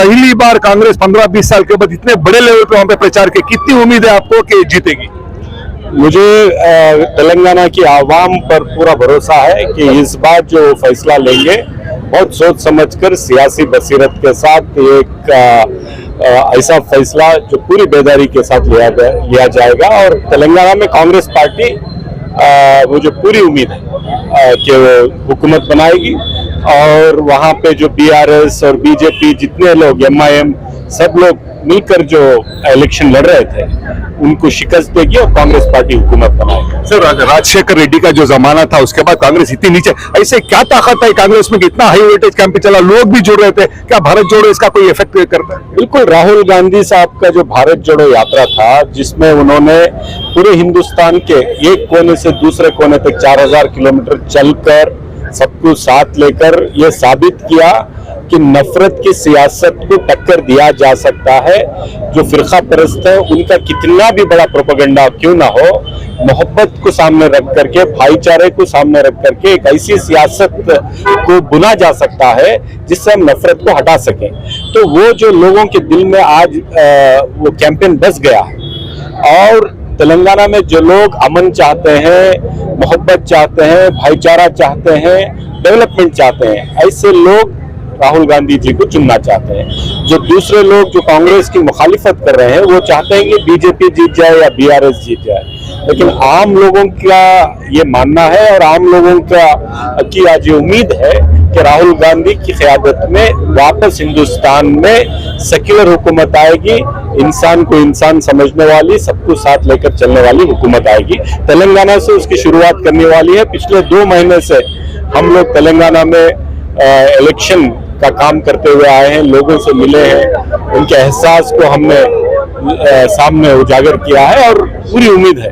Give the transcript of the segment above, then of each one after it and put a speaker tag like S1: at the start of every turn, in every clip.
S1: पहली बार कांग्रेस 15-20 साल के बाद इतने बड़े लेवल पे वहां पे प्रचार की, कितनी उम्मीद है आपको कि जीतेगी?
S2: मुझे तेलंगाना की आवाम पर पूरा भरोसा है कि इस बार जो फैसला लेंगे बहुत सोच समझकर सियासी बसीरत के साथ एक ऐसा फैसला जो पूरी बेदारी के साथ लिया जाएगा। और तेलंगाना में कांग्रेस पार्टी मुझे पूरी उम्मीद है कि वो हुकूमत बनाएगी और वहाँ पे जो बीआरएस और बीजेपी जितने लोग एमआईएम सब लोग मिलकर जो इलेक्शन लड़ रहे थे उनको शिकस्त देगी और कांग्रेस पार्टी हुकूमत बनाएगी।
S1: सर, राजशेखर रेड्डी का जो जमाना था उसके बाद कांग्रेस इतनी नीचे, ऐसे क्या ताकत है कांग्रेस में कि इतना हाई वोल्टेज कैंपेन चला, लोग भी जुड़ रहे थे, क्या भारत जोड़ो इसका कोई इफेक्ट करता है?
S2: बिल्कुल, राहुल गांधी साहब का जो भारत जोड़ो यात्रा था जिसमें उन्होंने पूरे हिंदुस्तान के एक कोने से दूसरे कोने तक 4000 किलोमीटर चलकर सबको साथ लेकर ये साबित किया कि नफरत की सियासत को टक्कर दिया जा सकता है। जो फिरका परस्त है उनका कितना भी बड़ा प्रोपेगेंडा क्यों ना हो, मोहब्बत को सामने रख करके, भाईचारे को सामने रख करके एक ऐसी सियासत को बुना जा सकता है जिससे हम नफरत को हटा सकें। तो वो जो लोगों के दिल में आज वो कैंपेन बस गया और तेलंगाना में जो लोग अमन चाहते हैं, मोहब्बत चाहते हैं, भाईचारा चाहते हैं, डेवलपमेंट चाहते हैं, ऐसे लोग राहुल गांधी जी को चुनना चाहते हैं। जो दूसरे लोग जो कांग्रेस की मुखालिफत कर रहे हैं वो चाहते हैं कि बीजेपी जीत जाए या बीआरएस जीत जाए, लेकिन आम लोगों का ये मानना है और आम लोगों की आज ये उम्मीद है कि राहुल गांधी की क़यादत में वापस हिंदुस्तान में सेक्युलर हुकूमत आएगी, इंसान को इंसान समझने वाली, सबको साथ लेकर चलने वाली हुकूमत आएगी। तेलंगाना से उसकी शुरुआत करने वाली है। पिछले 2 महीने से हम लोग तेलंगाना में इलेक्शन का काम करते हुए आए हैं, लोगों से मिले हैं, उनके एहसास को हमने सामने उजागर किया है और पूरी उम्मीद है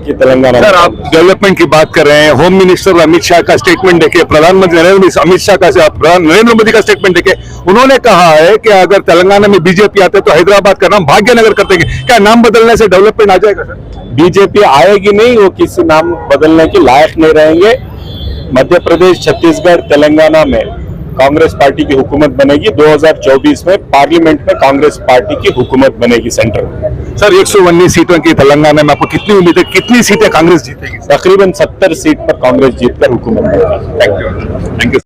S2: कि तेलंगाना।
S1: सर, आप डेवलपमेंट की बात कर रहे हैं, होम मिनिस्टर अमित शाह का स्टेटमेंट देखे, प्रधानमंत्री नरेंद्र मोदी का स्टेटमेंट देखे, उन्होंने कहा है कि अगर तेलंगाना में बीजेपी आते तो हैदराबाद का नाम भाग्यनगर कर देंगे। क्या नाम बदलने से डेवलपमेंट आ जाएगा सर?
S2: बीजेपी आएगी नहीं, वो किसी नाम बदलने के लायक नहीं रहेंगे। मध्य प्रदेश, छत्तीसगढ़, तेलंगाना में कांग्रेस पार्टी की हुकूमत बनेगी। 2024 में पार्लियामेंट में कांग्रेस पार्टी की हुकूमत बनेगी सेंटर में।
S1: सर, 119 सीटों की तेलंगाना में आपको कितनी उम्मीद है, कितनी सीटें कांग्रेस जीतेगी?
S2: तकरीबन 70 सीट पर कांग्रेस जीतकर हुकूमत बनेगी।
S1: Thank you.